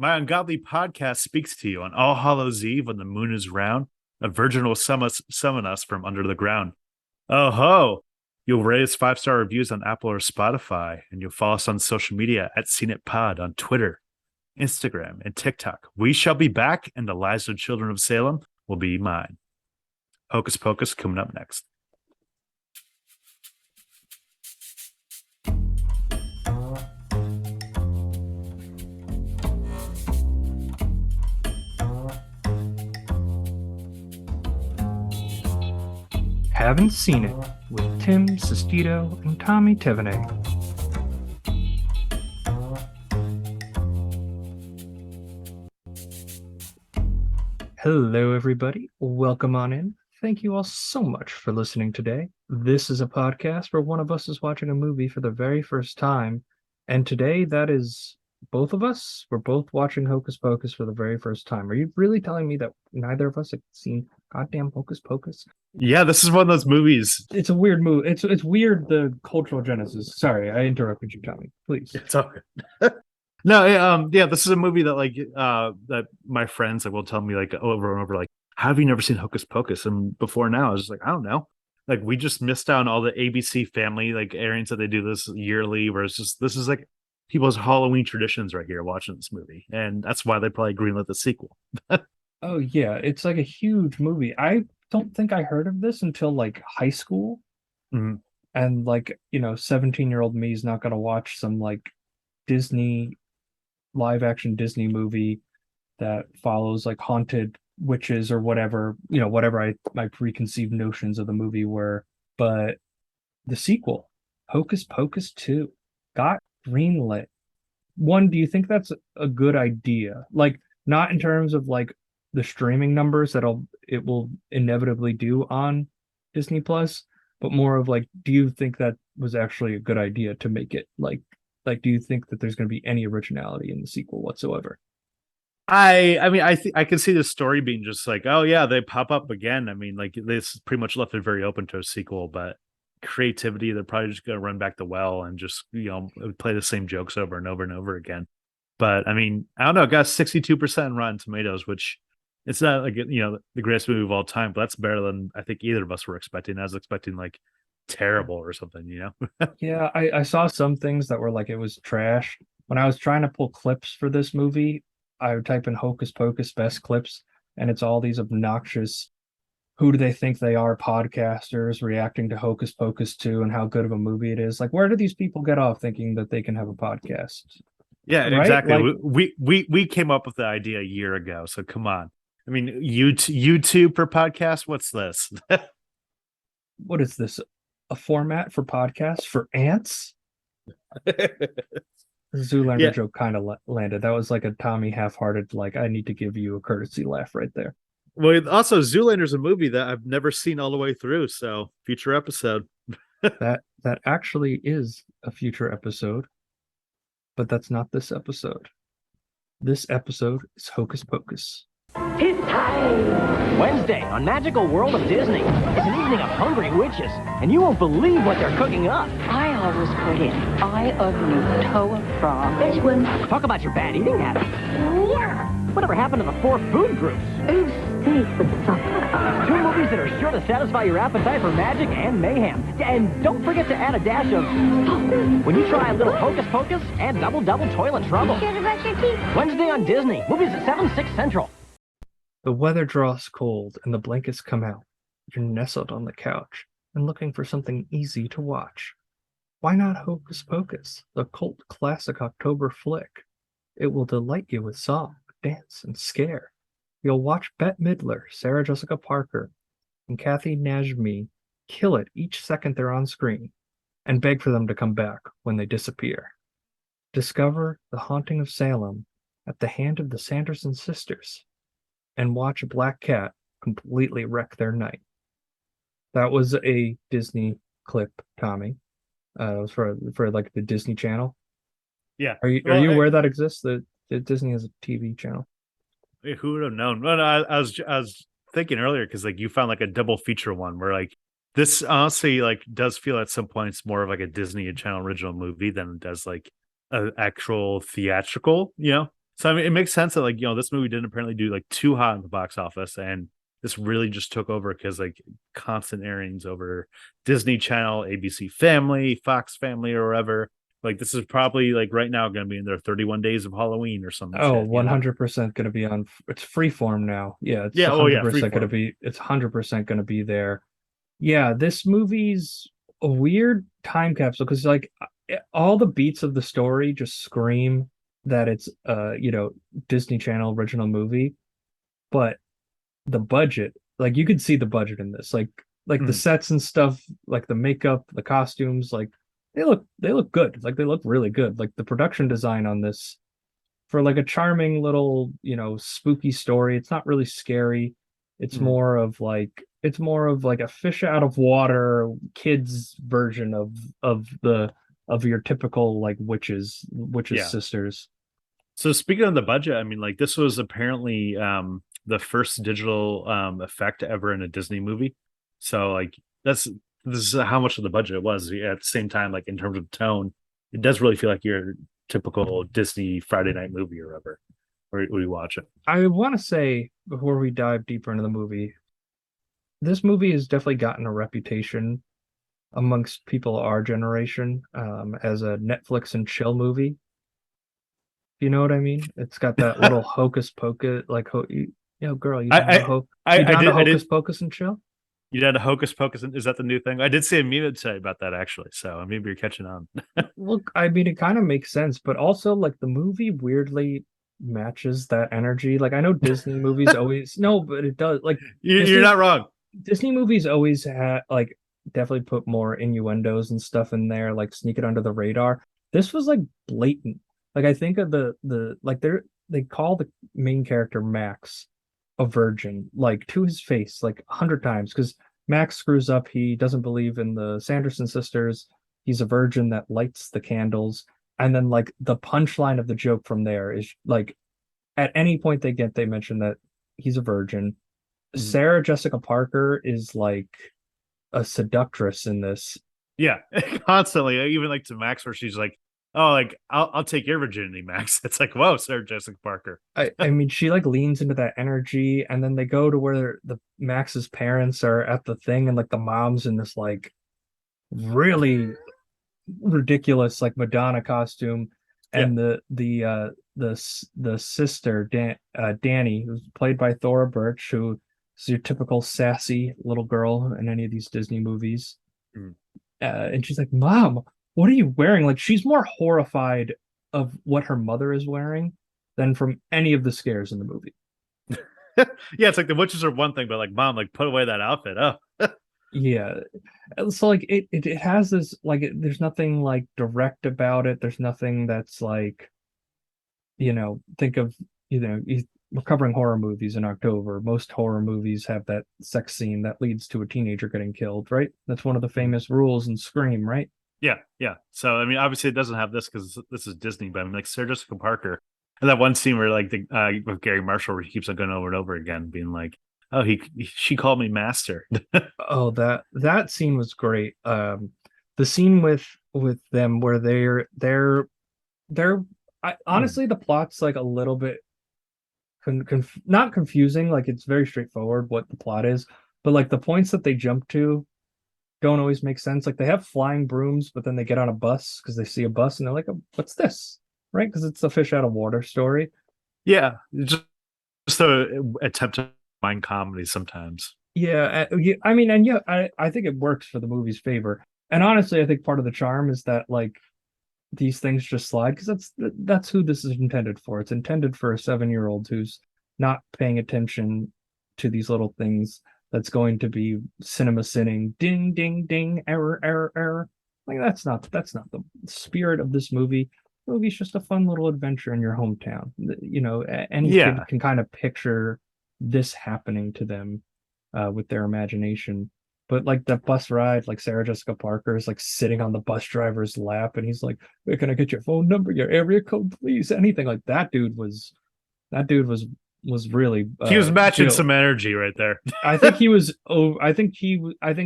My ungodly podcast speaks to you on All Hallows Eve when the moon is round. A virgin will summon us from under the ground. Oh ho! You'll rate us 5-star reviews on Apple or Spotify, and you'll follow us on social media at CNETPod on Twitter, Instagram, and TikTok. We shall be back, and the lives of children of Salem will be mine. Hocus Pocus coming up next. Haven't Seen It with Tim Sestito and Tommy Tevenet. Hello, everybody. Welcome on in. Thank you all so much for listening today. This is a podcast where one of us is watching a movie for the very first time. And today, that is both of us. We're both watching Hocus Pocus for the very first time. Are you really telling me that neither of us have seen goddamn Hocus Pocus? Yeah, this is one of those movies. It's a weird movie. It's weird, the cultural genesis. Sorry, I interrupted you, Tommy. Please. It's all good. No, yeah, this is a movie that that my friends will tell me like over and over, like, how have you never seen Hocus Pocus? And before now, I was just like, I don't know. Like, we just missed out on all the ABC family like airings that they do this yearly, where it's just this is like people's Halloween traditions right here watching this movie. And that's why they probably greenlit the sequel. Oh yeah, it's like a huge movie. I don't think I heard of this until like high school. Mhm. And like, 17-year-old me is not gonna watch some like Disney live action Disney movie that follows like haunted witches or whatever, whatever my preconceived notions of the movie were. But the sequel, Hocus Pocus 2, got greenlit. One, do you think that's a good idea? Like, not in terms of like the streaming numbers it will inevitably do on Disney Plus, but more of like, do you think that was actually a good idea to make it like do you think that there's going to be any originality in the sequel whatsoever? I mean, I can see the story being just like, oh yeah, they pop up again. I mean, like, this pretty much left it very open to a sequel, but creativity, they're probably just gonna run back the well and just play the same jokes over and over and over again. But I mean, I don't know, it got 62% Rotten Tomatoes, which it's not like the greatest movie of all time, but that's better than I think either of us were expecting. I was expecting like terrible or something. Yeah, I saw some things that were like it was trash. When I was trying to pull clips for this movie, I would type in Hocus Pocus best clips, and it's all these obnoxious who do they think they are podcasters reacting to Hocus Pocus 2 and how good of a movie it is. Like, where do these people get off thinking that they can have a podcast? Yeah, Right? exactly. Like, We came up with the idea a year ago, so come on. I mean, YouTube for podcast. What's this? what is this? A format for podcasts for ants? The Zoolander Yeah. joke kind of landed. That was like a Tommy half-hearted, like, I need to give you a courtesy laugh right there. Well, also Zoolander's a movie that I've never seen all the way through, so future episode. That actually is a future episode, but that's not this episode. This episode is Hocus Pocus. It's time! Wednesday on Magical World of Disney. It's an evening of hungry witches, and you won't believe what they're cooking up. I always put in eye of newt, toe of frog. This one. Talk about your bad eating habits. Whatever happened to the 4 food groups? Ooh, steak with supper. 2 movies that are sure to satisfy your appetite for magic and mayhem. And don't forget to add a dash of when you try a little Hocus Pocus and double toilet trouble. Sure to brush your teeth. Wednesday on Disney. Movies at 7, 6 Central. The weather draws cold and the blankets come out. You're nestled on the couch and looking for something easy to watch. Why not Hocus Pocus, the cult classic October flick? It will delight you with song, dance, and scare. You'll watch Bette Midler, Sarah Jessica Parker, and Kathy Najimy kill it each second they're on screen, and beg for them to come back when they disappear. Discover The Haunting of Salem at the hand of the Sanderson sisters, and watch a black cat completely wreck their night. That was a Disney clip, Tommy. It was for like the Disney Channel. Yeah. Are you aware that exists? That Disney has a TV channel? Who would have known? Well, no, I was thinking earlier because like you found like a double feature one where like this honestly like does feel at some points more of like a Disney Channel original movie than it does like an actual theatrical, So I mean, it makes sense that like this movie didn't apparently do like too hot in the box office, and this really just took over because like constant airings over Disney Channel, ABC Family, Fox Family, or wherever. Like this is probably like right now going to be in their 31 days of Halloween or some Oh, shit. 100% going to be on. It's freeform now. Yeah, it's Yeah. Oh yeah. 100% going to Freeform. be. It's 100% going to be there. Yeah, this movie's a weird time capsule because like all the beats of the story just scream that it's Disney Channel original movie, but the budget, like you could see the budget in this. Like the Mhm. sets and stuff, like the makeup, the costumes, like they look good. Like they look really good. Like the production design on this for like a charming little, spooky story. It's not really scary. Mhm. It's more of like a fish out of water kids version of your typical like witches Yeah. sisters. So speaking of the budget, I mean, like this was apparently the first digital effect ever in a Disney movie. So like that's this is how much of the budget it was. Yeah, at the same time, like in terms of tone, it does really feel like your typical Disney Friday night movie or whatever, or we watch it. I want to say before we dive deeper into the movie, this movie has definitely gotten a reputation amongst people our generation as a Netflix and chill movie. You know what I mean? It's got that little hocus pocus, like girl, you I down to I ho you down to I hocus did. pocus and chill? You had a Hocus Pocus. Is that the new thing? I did see a meme today about that actually. So maybe you're catching on. Look, I mean, it kind of makes sense, but also like the movie weirdly matches that energy. Like I know Disney movies always no, but it does. Like You're Disney not wrong. Disney movies always had like definitely put more innuendos and stuff in there, like sneak it under the radar. This was like blatant. Like I think of the like they call the main character Max a virgin, like to his face, like 100 times, because Max screws up. He doesn't believe in the Sanderson sisters. He's a virgin that lights the candles. And then like the punchline of the joke from there is like at any point they mention that he's a virgin. Mhm. Sarah Jessica Parker is like a seductress in this. Yeah, constantly. Even like to Max, where she's like, "Oh, like I'll take your virginity, Max." It's like, whoa, Sarah Jessica Parker. I mean, she like leans into that energy, and then they go to where the Max's parents are at the thing, and like the mom's in this like really ridiculous like Madonna costume, Yeah. and the sister Danny, who's played by Thora Birch, who is your typical sassy little girl in any of these Disney movies. Mhm. And she's like, "Mom, what are you wearing?" Like she's more horrified of what her mother is wearing than from any of the scares in the movie. Yeah, it's like the witches are one thing, but like, mom, like put away that outfit. Oh, Yeah. So like it has this like there's nothing like direct about it. There's nothing that's like, think of, we're covering horror movies in October. Most horror movies have that sex scene that leads to a teenager getting killed, right? That's one of the Mhm. famous rules in Scream, right? Yeah, yeah. So I mean, obviously it doesn't have this because this is Disney, but I mean, like Sarah Jessica Parker, and that one scene where like the with Gary Marshall, where he keeps on going over and over again, being like, "Oh, she called me master." Oh, that scene was great. The scene with them where they're honestly the plot's like a little bit not confusing, like it's very straightforward what the plot is, but like the points that they jump to don't always make sense. Like they have flying brooms, but then they get on a bus because they see a bus and they're like, "Oh, what's this?" Right? Because it's a fish out of water story. Yeah, just a attempt to find comedy sometimes. Yeah, I mean, and yeah, I think it works for the movie's favor. And honestly, I think part of the charm is that like these things just slide because that's who this is intended for. It's intended for a 7-year-old who's not paying attention to these little things. That's going to be cinema sinning, ding, ding, ding, error, error, error. Like that's not the spirit of this movie. The movie's just a fun little adventure in your hometown. Any kid Yeah, can kind of picture this happening to them with their imagination. But like the bus ride, like Sarah Jessica Parker is like sitting on the bus driver's lap, and he's like, "Hey, can I get your phone number, your area code, please?" Anything like that. Dude was really he was matching Jill. some energy right there. I think he was. Oh, I think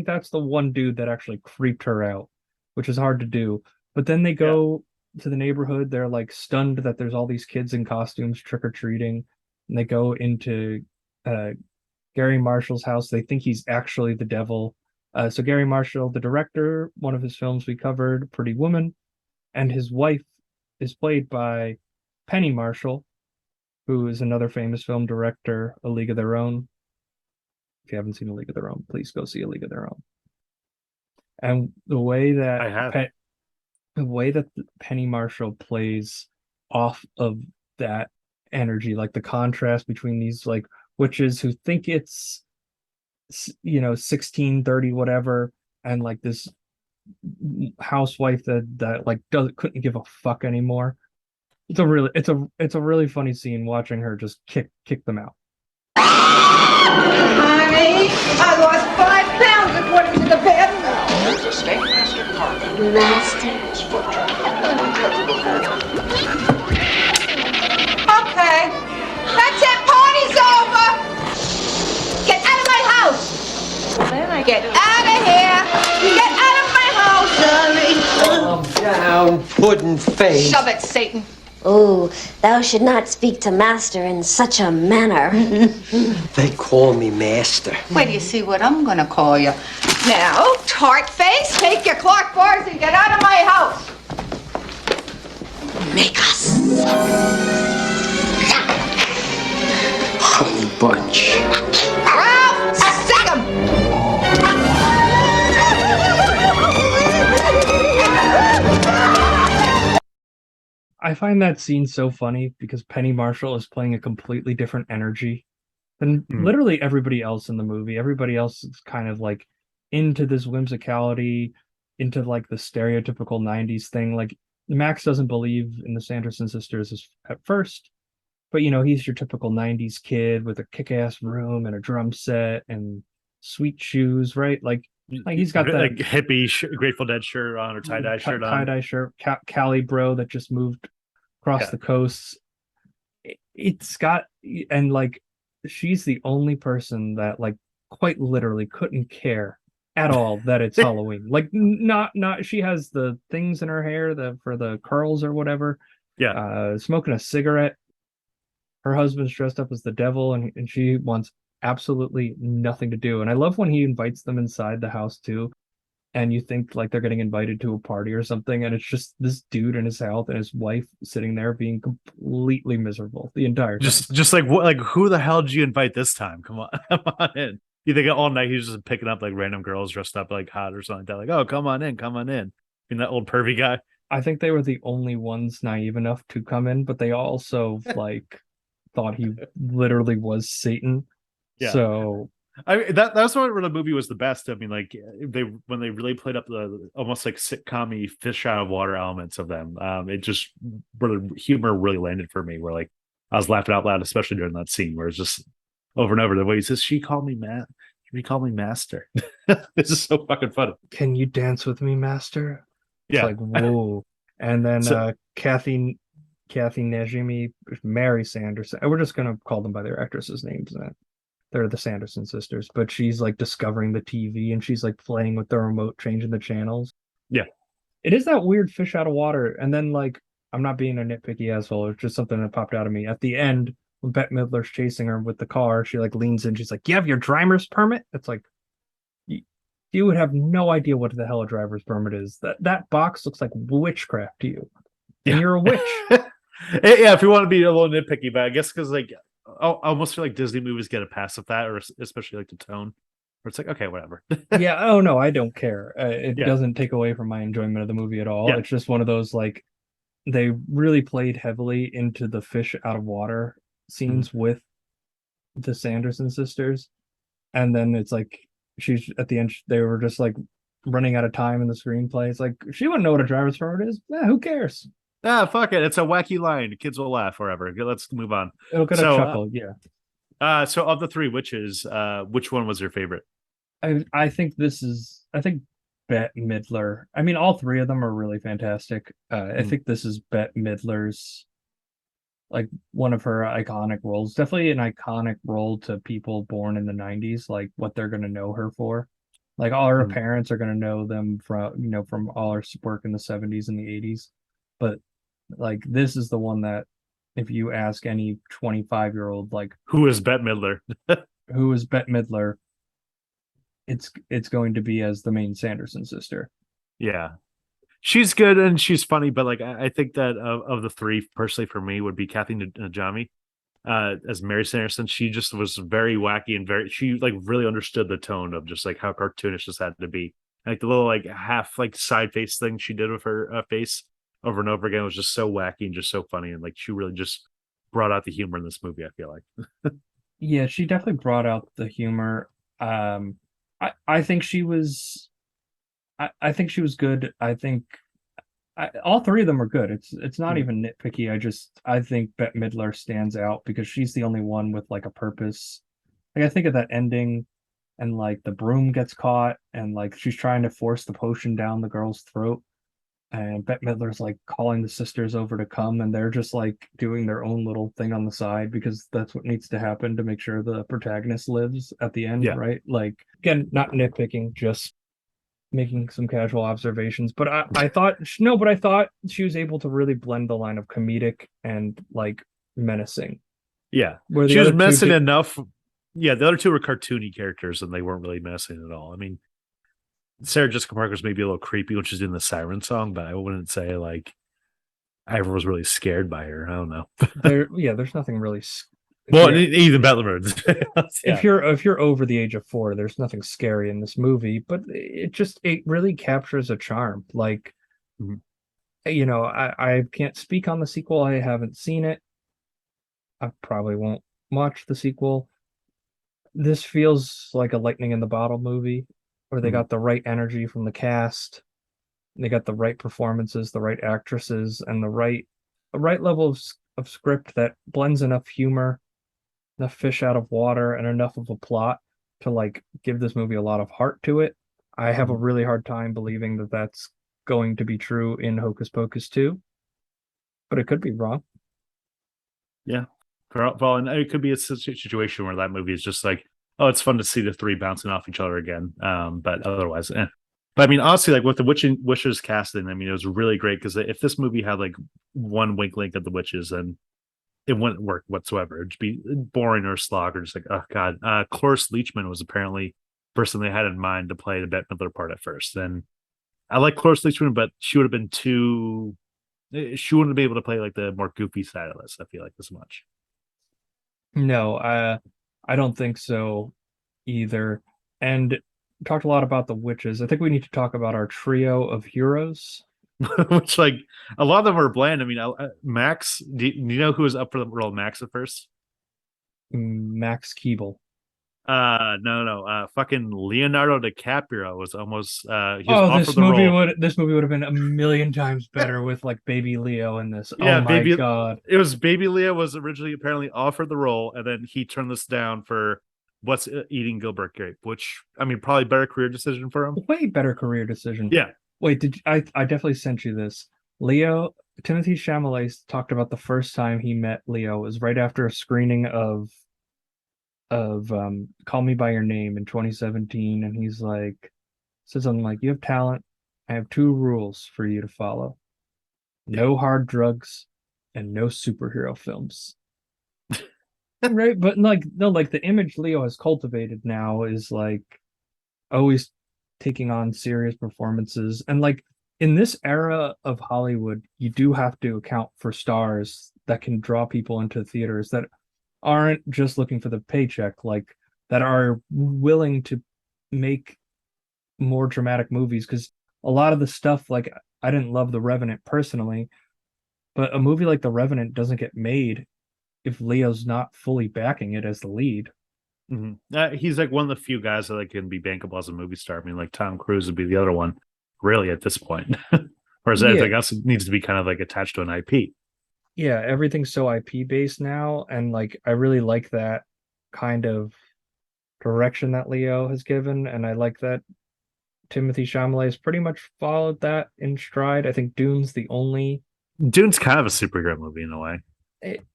that's the one dude that actually creeped her out, which is hard to do. But then they Yeah. go. to the neighborhood. They're like stunned that there's all these kids in costumes trick-or-treating, and they go into uh, Gary Marshall's house. They think he's actually the devil. So Gary Marshall, the director, one of his films we covered, Pretty Woman, and his wife is played by Penny Marshall, who is another famous film director, A League of Their Own. If you haven't seen A League of Their Own, please go see A League of Their Own. And I have. the way that Penny Marshall plays off of that energy, like the contrast between these like witches who think it's 1630 whatever, and like this housewife that like couldn't give a fuck anymore. It's a really funny scene watching her just kick them out. Honey, I lost 5 pounds according to the bed. There's a snake master carpet. Master. Okay, that's it. Party's over. Get out of my house. Then I Get out of here. Get out of my house. Calm down, puddin' face. Shove it, Satan. Oh, thou should not speak to master in such a manner. They call me master. Wait till you see what I'm gonna call you. Now, tart face, take your Clark bars and get out of my house. Make us. Honey bunch. Ralph, sick 'em. I find that scene so funny because Penny Marshall is playing a completely different energy than literally everybody else in the movie. Everybody else is kind of like into this whimsicality, into like the stereotypical 90s thing. Like Max doesn't believe in the Sanderson sisters at first, but he's your typical 90s kid with a kick-ass room and a drum set and sweet shoes, right? Like he's got that like hippie Grateful Dead shirt on or tie-dye shirt on. Tie-dye shirt, Cali bro that just moved across the coast. It's got, and like she's the only person that like quite literally couldn't care at all that it's Halloween. Like not she has the things in her hair for the curls or whatever. Smoking a cigarette. Her husband's dressed up as the devil, and she wants absolutely nothing to do. And I love when he invites them inside the house too, and you think like they're getting invited to a party or something, and it's just this dude and his health and his wife sitting there being completely miserable the entire time. Just like what, like who the hell did you invite this time? Come on in. You think all night he's just picking up like random girls dressed up like hot or something like that, like, oh, come on in. Being that old pervy guy. I think they were the only ones naive enough to come in, but they also like thought he literally was Satan. Yeah. So that's why the movie was the best. I mean, like when they really played up the almost like sitcom-y fish out of water elements of them, it just humor really landed for me. Where like I was laughing out loud, especially during that scene where it's just over and over the way he says, "She called me Matt. She called me Master." This is so fucking funny. Can you dance with me, Master? It's like whoa. And then Kathy Najimy, Mary Sanderson. We're just gonna call them by their actresses' names. They're the Sanderson sisters, but she's like discovering the TV and she's like playing with the remote, changing the channels. Yeah. It is that weird fish out of water. And then like, I'm not being a nitpicky asshole. It's just something that popped out of me. At the end, when Bette Midler's chasing her with the car, she like leans in. She's like, "You have your driver's permit?" It's like, you would have no idea what the hell a driver's permit is. That box looks like witchcraft to you. And you're a witch. Yeah, if you want to be a little nitpicky, but I guess because like I almost feel like Disney movies get a pass with that, or especially like the tone, where it's like, okay, whatever. Yeah. Oh no, I don't care. It doesn't take away from my enjoyment of the movie at all. It's just one of those like they really played heavily into the fish out of water scenes with the Sanderson sisters, and then it's like she's at the end. They were just like running out of time in the screenplay. It's like she wouldn't know what a driver's permit is. Who cares? Fuck it. It's a wacky line. Kids will laugh forever. Let's move on. It'll get a chuckle. Yeah. So of the three witches, which one was your favorite? I think Bette Midler. I mean, all three of them are really fantastic. I think this is Bette Midler's like one of her iconic roles. Definitely an iconic role to people born in the 90s, like what they're going to know her for. Like all her parents are going to know them from all her work in the 70s and the 80s. but like this is the one that if you ask any 25-year-old like Who is Bette Midler? who is Bette Midler, it's going to be as the main Sanderson sister. Yeah, she's good and she's funny, but like I think that of the three, personally for me, would be Kathy Najimy as Mary Sanderson. She just was very wacky and she like really understood the tone of just like how cartoonish this had to be. Like the little like half like side face thing she did with her face over and over again was just so wacky and just so funny, and like she really just brought out the humor in this movie, I feel like. Yeah, she definitely brought out the humor. I think she was I think she was good. I think all three of them are good. It's not even nitpicky. I think Bette Midler stands out because she's the only one with like a purpose. Like I think of that ending and like the broom gets caught and like she's trying to force the potion down the girl's throat. And Bette Midler's like calling the sisters over to come, and they're just like doing their own little thing on the side because that's what needs to happen to make sure the protagonist lives at the end, Yeah. right? Like again, not nitpicking, just making some casual observations. But I thought no, but I thought she was able to really blend the line of comedic and like menacing. Yeah, Where the she was other two messing did- enough. Yeah, the other two were cartoony characters and they weren't really messing at all. I mean, Sarah Jessica Parker's maybe a little creepy when she's in the siren song, but I wouldn't say like I was really scared by her. I don't know. there's nothing really. Well, Yeah. even Butler. If you're over the age of 4, there's nothing scary in this movie, but it really captures a charm. Like, Mhm. you know, I can't speak on the sequel. I haven't seen it. I probably won't watch the sequel. This feels like a lightning in the bottle movie where they Mhm. got the right energy from the cast. They got the right performances, the right actresses, and the right level of script that blends enough humor, enough fish out of water, and enough of a plot to like give this movie a lot of heart to it. I have a really hard time believing that that's going to be true in Hocus Pocus 2, but it could be wrong. Yeah. Well, and it could be a situation where that movie is just like, oh, it's fun to see the three bouncing off each other again. But otherwise, But I mean, honestly, like with the witches casting, I mean, it was really great because if this movie had like one wink link of the witches, then it wouldn't work whatsoever. It'd be boring or slog or just like, oh god. Cloris Leachman was apparently the person they had in mind to play the Bette Midler part at first. And I like Cloris Leachman, but she would have been too. She wouldn't be able to play like the more goofy side of this. I feel like as much. No, I don't think so either. And talked a lot about the witches. I think we need to talk about our trio of heroes. Which like a lot of them are bland. I mean, Max. Do you know who was up for the role of Max at first? Max Keeble. No. Fucking Leonardo DiCaprio was almost. He was offered the role. This movie would have been a million times better with like Baby Leo in this. Yeah, Oh my god! It was Baby Leo was originally apparently offered the role, and then he turned this down for What's Eating Gilbert Grape, which I mean, probably better career decision for him. Way better career decision. Yeah. Wait, I definitely sent you this. Timothy Chalamet talked about the first time he met Leo was right after a screening of Call Me by Your Name in 2017, and he's like said something like, "You have talent. I have 2 rules for you to follow: no hard drugs and no superhero films." Right, but like no, like the image Leo has cultivated now is like always taking on serious performances, and like in this era of Hollywood, you do have to account for stars that can draw people into theaters that aren't just looking for the paycheck, like that are willing to make more dramatic movies. Because a lot of the stuff, like I didn't love The Revenant personally, but a movie like The Revenant doesn't get made if Leo's not fully backing it as the lead. Mm-hmm. He's like one of the few guys that like can be bankable as a movie star. I mean, like Tom Cruise would be the other one, really, at this point. Whereas everything else needs to be kind of like attached to an IP. Yeah, everything's so IP based now, and like I really like that kind of direction that Leo has given, and I like that Timothy Chalamet has pretty much followed that in stride. I think Dune's Dune's kind of a superhero movie in a way.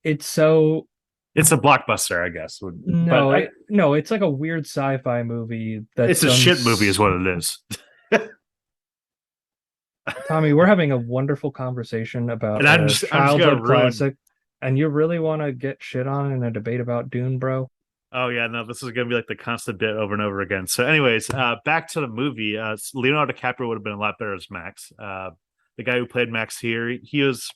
It's so it's a blockbuster, I guess. No, it's like a weird sci-fi movie. It's a shit movie, is what it is. Tommy, we're having a wonderful conversation about And a I'm just gonna childhood ruin. classic, and you really want to get shit on in a debate about Dune, bro? Oh yeah, no, this is gonna be like the constant bit over and over again. So, anyways, back to the movie. Leonardo DiCaprio would have been a lot better as Max. The guy who played Max here, he was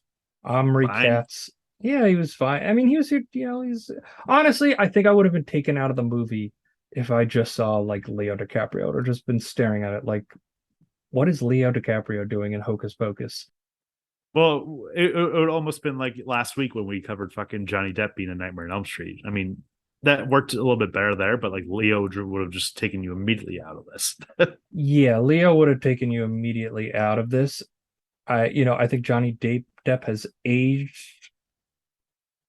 Omri fine. Katz. Yeah, he was fine. I mean, he was, he's honestly, I think I would have been taken out of the movie if I just saw like Leo DiCaprio or just been staring at it like, what is Leo DiCaprio doing in Hocus Pocus? Well, it would almost been like last week when we covered fucking Johnny Depp being in Nightmare on Elm Street. I mean, that worked a little bit better there, but like Leo would have just taken you immediately out of this. Yeah, Leo would have taken you immediately out of this. I think Johnny Depp has aged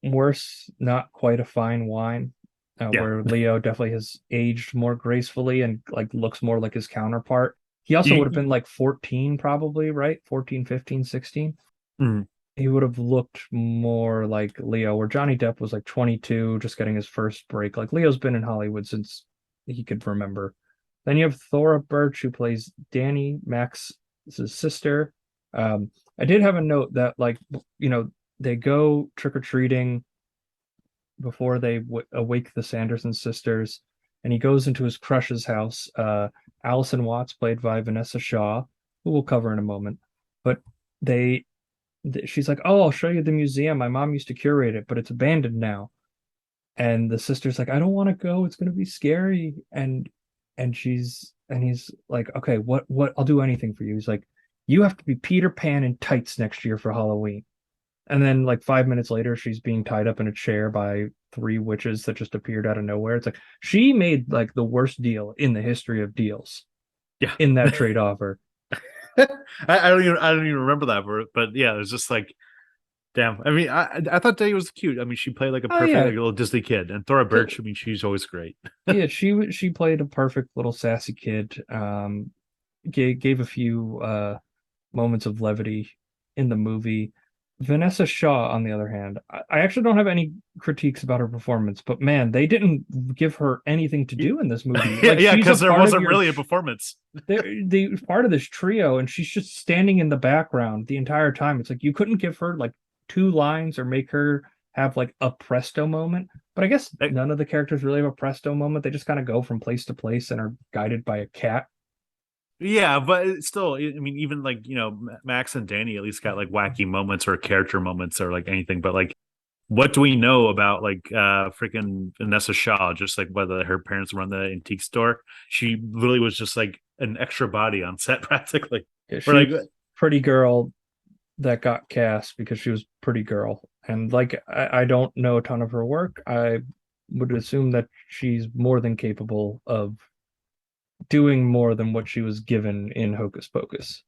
worse, not quite a fine wine. Yeah. Where Leo definitely has aged more gracefully and like looks more like his counterpart. He also would have You, been like 14 probably, right? 14, 15, 16. Mhm. He would have looked more like Leo, where Johnny Depp was like 22, just getting his first break. Like Leo's been in Hollywood since he could remember. Then you have Thora Birch, who plays Danny, Max's sister. I did have a note that, like, they go trick or treating before they awake the Sanderson sisters, and he goes into his crush's house. Allison Watts, played by Vanessa Shaw, who we'll cover in a moment. But they, she's like, "Oh, I'll show you the museum. My mom used to curate it, but it's abandoned now." And the sister's like, "I don't want to go. It's going to be scary." And he's like, "Okay, what? I'll do anything for you." He's like, "You have to be Peter Pan in tights next year for Halloween." And then like 5 minutes later, she's being tied up in a chair by three witches that just appeared out of nowhere. It's like she made like the worst deal in the history of deals Yeah. in that trade offer. I don't even remember that, but yeah, it was just like, damn. I mean, I thought Day was cute. I mean, she played like a Oh perfect yeah, like, little Disney kid, and Thora so, Birch. I mean, she's always great. yeah. She played a perfect little sassy kid. Gave a few moments of levity in the movie. Vanessa Shaw, on the other hand, I actually don't have any critiques about her performance, but man, they didn't give her anything to do in this movie. Like Yeah, she's a because there part of wasn't your really a performance. they part of this trio, and she's just standing in the background the entire time. It's like you couldn't give her like two lines or make her have like a presto moment. But I guess none of the characters really have a presto moment. They just kind of go from place to place and are guided by a cat. Yeah, but it's still, I mean, even like, Max and Danny at least got like wacky moments or character moments or like anything. But like, what do we know about like freaking Vanessa Shaw? Just like whether her parents run the antique store, she literally was just like an extra body on set practically. Yeah, Or like, pretty girl that got cast because she was pretty girl. And like I don't know a ton of her work. I would assume that she's more than capable of doing more than what she was given in Hocus Pocus.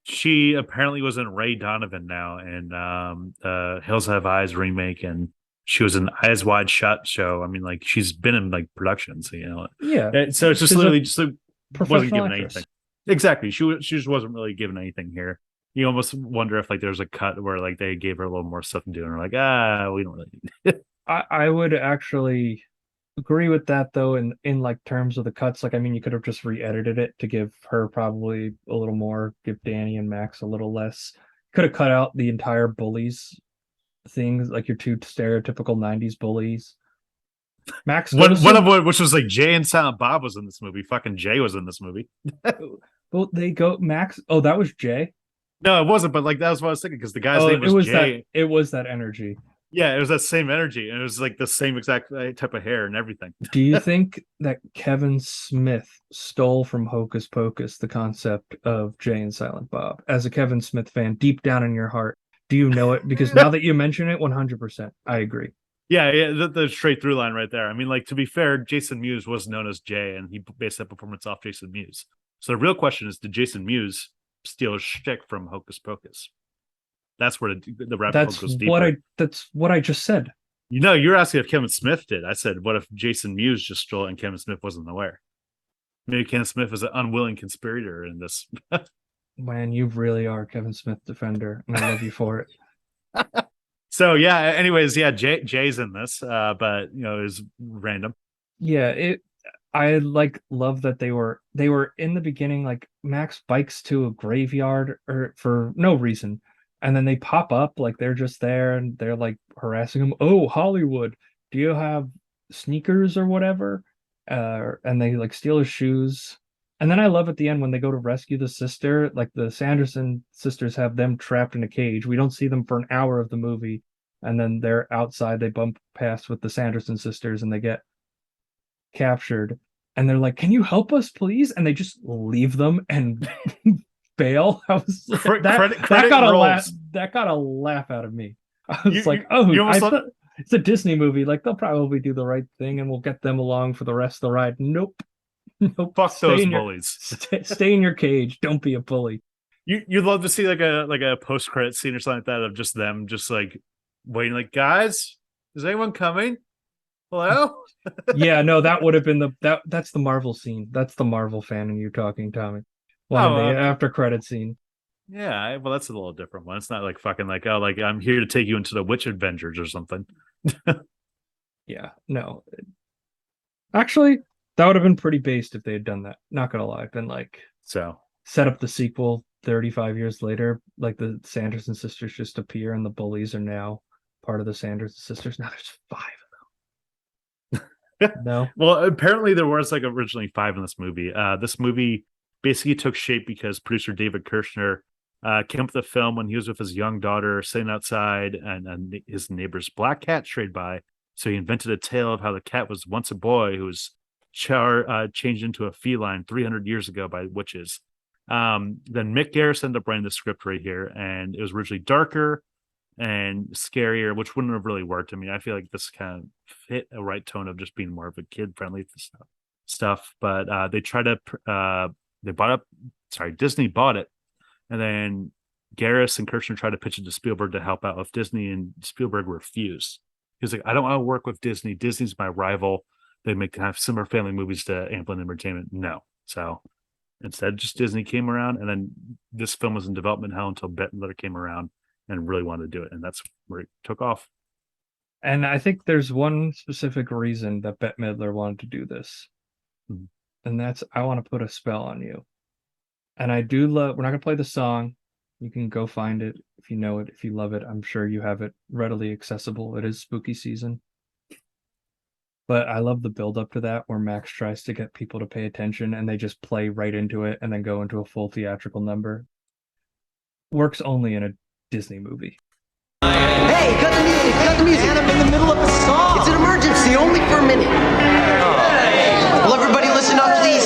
she apparently was in Ray Donovan now and Hills Have Eyes remake, and she was in Eyes Wide Shut show. I mean, like she's been in like productions, Yeah, And so it's just she's literally just like, wasn't professional given actress. anything. Exactly, she just wasn't really given anything here. You almost wonder if like there's a cut where like they gave her a little more stuff to do, and they're like, we don't really need it. I would actually agree with that though in like terms of the cuts. Like I mean you could have just re-edited it to give her probably a little more, give Danny and Max a little less. Could have cut out the entire bullies things, like your two stereotypical 90s bullies. Max One of which was like Jay and Silent Bob was in this movie. Fucking Jay was in this movie. well they go Max, oh that was Jay. No, it wasn't, but like that was what I was thinking because the guy's Oh, name was Jay. it was that energy. Yeah, it was that same energy, and it was like the same exact type of hair and everything. Do you think that Kevin Smith stole from Hocus Pocus the concept of Jay and Silent Bob? As a Kevin Smith fan, deep down in your heart, do you know it? Because now that you mention it, 100%, I agree. Yeah, the straight through line right there. I mean, like to be fair, Jason Mewes was known as Jay, and he based that performance off Jason Mewes. So the real question is, did Jason Mewes steal a shtick from Hocus Pocus? That's where the rabbit hole goes deeper. That's what I just said. You're asking if Kevin Smith did. I said, what if Jason Mewes just stole it and Kevin Smith wasn't aware? Maybe Kevin Smith is an unwilling conspirator in this. Man, you really are a Kevin Smith defender, and I love you for it. So yeah. Anyways, yeah, Jay's in this, but it was random. Yeah, I like love that they were in the beginning, like Max bikes to a graveyard or for no reason, and then they pop up like they're just there and they're like harassing him. Oh, Hollywood, do you have sneakers or whatever? And they like steal his shoes. And then I love at the end when they go to rescue the sister, like the Sanderson sisters have them trapped in a cage. We don't see them for an hour of the movie, and then they're outside. They bump past with the Sanderson sisters, and they get captured, and they're like, "Can you help us, please?" And they just leave them and bail. I was like, that Credit got a laugh. rolls. That got a laugh out of me. I was You, like, you, "Oh, you I almost thought it's a Disney movie. Like they'll probably do the right thing, and we'll get them along for the rest of the ride." Nope, nope. fuck those bullies. Stay in your cage. Don't be a bully. You'd love to see like a post credit scene or something like that of just them just like waiting, like, guys, is anyone coming? Hello? Yeah, no, that would have been that's the Marvel scene. That's the Marvel fan and you talking, Tommy. One Oh, the after credit scene. yeah, well, that's a little different one. It's not like fucking like, oh, like I'm here to take you into the Witch Adventures or something. Yeah, no. Actually, that would have been pretty based if they had done that. Not gonna lie. Been like So set up the sequel 35 years later, like the Sanderson sisters just appear and the bullies are now part of the Sanderson sisters. Now there's five of them. No. well, apparently there was like originally five in this movie. This movie basically took shape because producer David Kirshner came up with the film when he was with his young daughter sitting outside, and his neighbor's black cat strayed by. So he invented a tale of how the cat was once a boy who was changed into a feline 300 years ago by witches. Then Mick Garris ended up writing the script right here, and it was originally darker and scarier, which wouldn't have really worked. I mean, I feel like this kind of fit a right tone of just being more of a kid friendly stuff. But they tried to they bought up. Sorry, Disney bought it, and then Garris and Kirshner tried to pitch it to Spielberg to help out with Disney, and Spielberg refused. He was like, I don't want to work with Disney. Disney's my rival. They make have similar family movies to Amblin Entertainment. No. So instead, just Disney came around, and then this film was in development hell until Bette Midler came around and really wanted to do it. And that's where it took off. And I think there's one specific reason that Bette Midler wanted to do this. Mm-hmm. And that's I want to put a spell on you. And I do love, we're not going to play the song. You can go find it if you know it, if you love it. I'm sure you have it readily accessible. It is spooky season. But I love the build up to that where Max tries to get people to pay attention and they just play right into it and then go into a full theatrical number. Works only in a Disney movie. Hey, cut the music, cut the music. I'm in the middle of a song. It's an emergency, only for a minute. Will everybody listen up, please?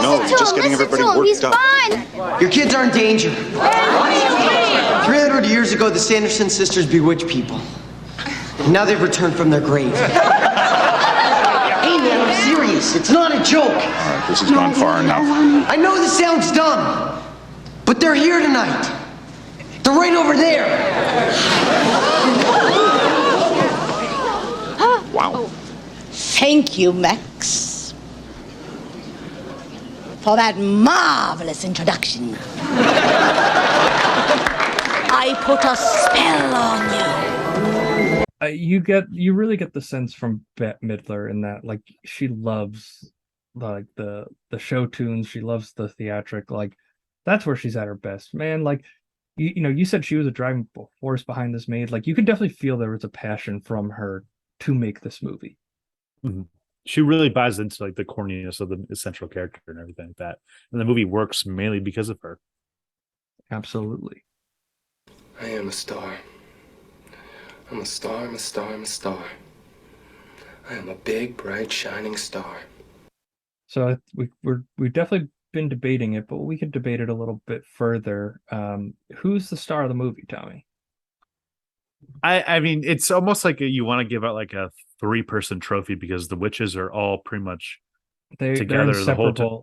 No, just getting everybody worked up. Your kids are in danger. 300 years ago, the Sanderson sisters bewitched people. And now they've returned from their grave. Hey, man, I'm serious. It's not a joke. All right, this has gone far enough. I know this sounds dumb, but they're here tonight. They're right over there. Wow. Thank you, Max, for that marvelous introduction. I put a spell on you. You really get the sense from Bette Midler in that like she loves like the show tunes, she loves the theatric, like that's where she's at her best, man. Like you know, you said she was a driving force behind this made. Like you could definitely feel there was a passion from her to make this movie. Mm-hmm. She really buys into like the corniness of the essential character and everything like that, and the movie works mainly because of her. Absolutely. I am a star. I'm a star, I'm a star, I'm a star. I am a big, bright, shining star. So we've definitely been debating it, but we could debate it a little bit further. Who's the star of the movie, Tommy? I mean, it's almost like you want to give out like a 3-person trophy because the witches are all pretty much together the whole time.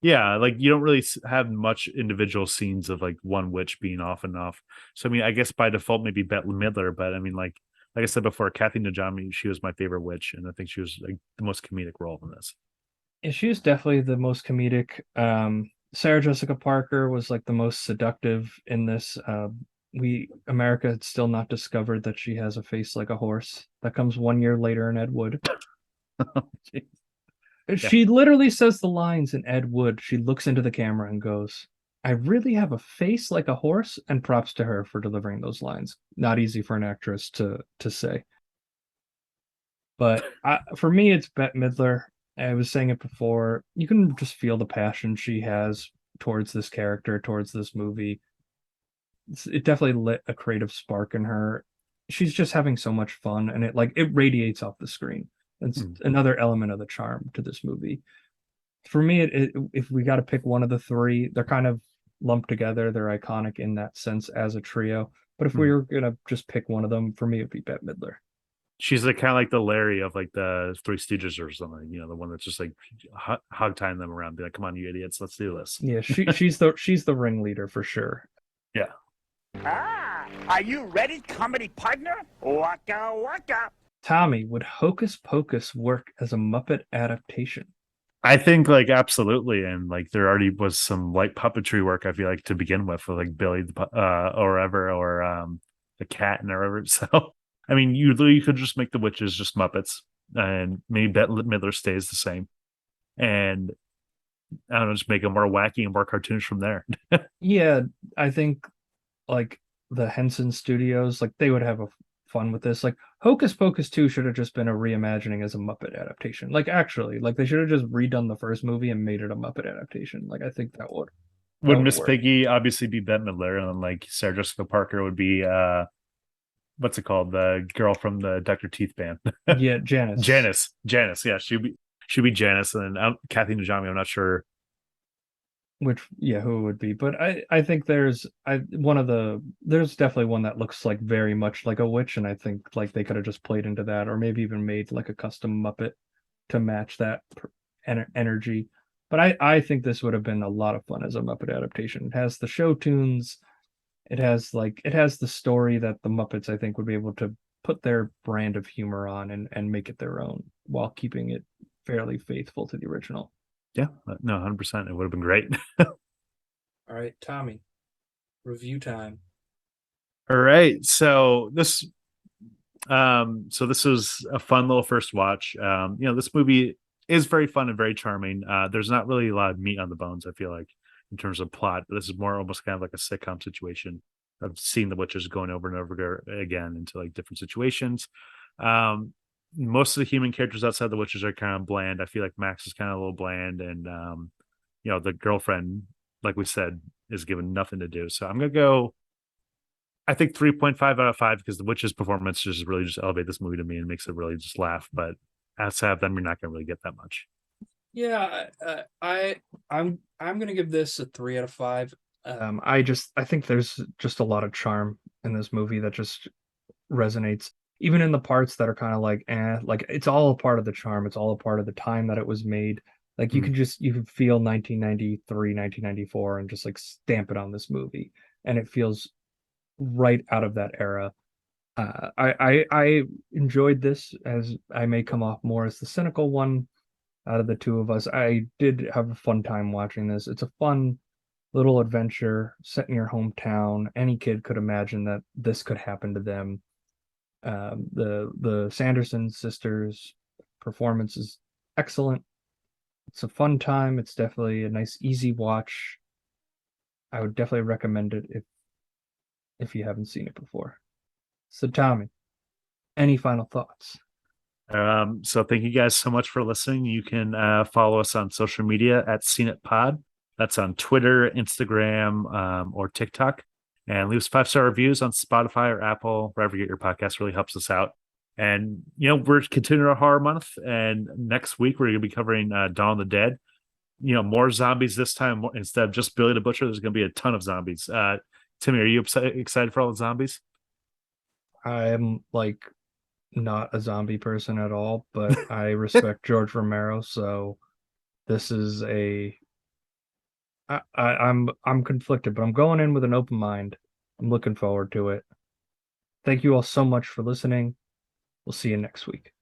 Yeah, like you don't really have much individual scenes of like one witch being off and off. So I mean, I guess by default maybe Bette Midler, but I mean, like I said before, Kathy Najimy, she was my favorite witch, and I think she was like the most comedic role in this. Yeah, she was definitely the most comedic. Sarah Jessica Parker was like the most seductive in this. America had still not discovered that she has a face like a horse. That comes 1 year later in Ed Wood. She literally says the lines in Ed Wood. She looks into the camera and goes, I really have a face like a horse, and props to her for delivering those lines. Not easy for an actress to say. But for me, it's Bette Midler. I was saying it before. You can just feel the passion she has towards this character, towards this movie. It definitely lit a creative spark in her. She's just having so much fun, and it radiates off the screen. It's another element of the charm to this movie. For me, if we got to pick one of the three, they're kind of lumped together. They're iconic in that sense as a trio. But if we were gonna just pick one of them, for me, it'd be Bette Midler. She's like kind of like the Larry of like the Three Stooges or something, the one that's just like hog tying them around, be like, "Come on, you idiots, let's do this." Yeah, she's the ringleader for sure. Yeah. Are you ready, comedy partner? Waka waka. Tommy, would Hocus Pocus work as a Muppet adaptation? I think like absolutely, and like there already was some light puppetry work. I feel like to begin with like Billy or the cat and whatever. So I mean, you could just make the witches just Muppets, and maybe Bette Midler stays the same, and I don't know, just make them more wacky and more cartoonish from there. Yeah, I think like the Henson Studios, like they would have fun with this. Like Hocus Pocus 2 should have just been a reimagining as a Muppet adaptation. Like actually, like they should have just redone the first movie and made it a Muppet adaptation. Like I think that would. Would Miss Piggy obviously be Bette Midler, and then like Sarah Jessica Parker would be what's it called? The girl from the Dr. Teeth band. Yeah, Janice. Janice. Yeah, she'd be Janice, and then Kathy Najimy. I'm not sure who it would be, but I think there's definitely one that looks like very much like a witch, and I think like they could have just played into that, or maybe even made like a custom Muppet to match that energy. But I think this would have been a lot of fun as a Muppet adaptation. It has the show tunes. It has the story that the Muppets, I think, would be able to put their brand of humor on and make it their own while keeping it fairly faithful to the original. Yeah, no, 100%. It would have been great. All right, Tommy, review time. All right, so this was a fun little first watch. This movie is very fun and very charming. There's not really a lot of meat on the bones, I feel like, in terms of plot, but this is more almost kind of like a sitcom situation of seeing the witches going over and over again into like different situations. Most of the human characters outside the witches are kind of bland. I feel like Max is kind of a little bland, and the girlfriend, like we said, is given nothing to do. So I'm gonna go, I think 3.5 out of 5, because the witches' performance just really just elevate this movie to me and makes it really just laugh. But outside of them, you're not gonna really get that much. Yeah, I'm gonna give this a 3 out of 5. I think there's just a lot of charm in this movie that just resonates, even in the parts that are kind of like it's all a part of the charm. It's all a part of the time that it was made. Like you can feel 1993, 1994, and just like stamp it on this movie, and it feels right out of that era. I enjoyed this, as I may come off more as the cynical one out of the two of us. I did have a fun time watching this. It's a fun little adventure set in your hometown. Any kid could imagine that this could happen to them. The Sanderson sisters' performance is excellent. It's a fun time. It's definitely a nice, easy watch. I would definitely recommend it if you haven't seen it before. So, Tommy, any final thoughts? So thank you guys so much for listening. You can follow us on social media at SeenItPod. That's on Twitter, Instagram, or TikTok. And leave us 5-star reviews on Spotify or Apple, wherever you get your podcast. Really helps us out. And, we're continuing our horror month. And next week, we're going to be covering Dawn of the Dead. More zombies this time. Instead of just Billy the Butcher, there's going to be a ton of zombies. Timmy, are you excited for all the zombies? I'm not a zombie person at all, but I respect George Romero, so this is I'm conflicted, but I'm going in with an open mind. I'm looking forward to it. Thank you all so much for listening. We'll see you next week.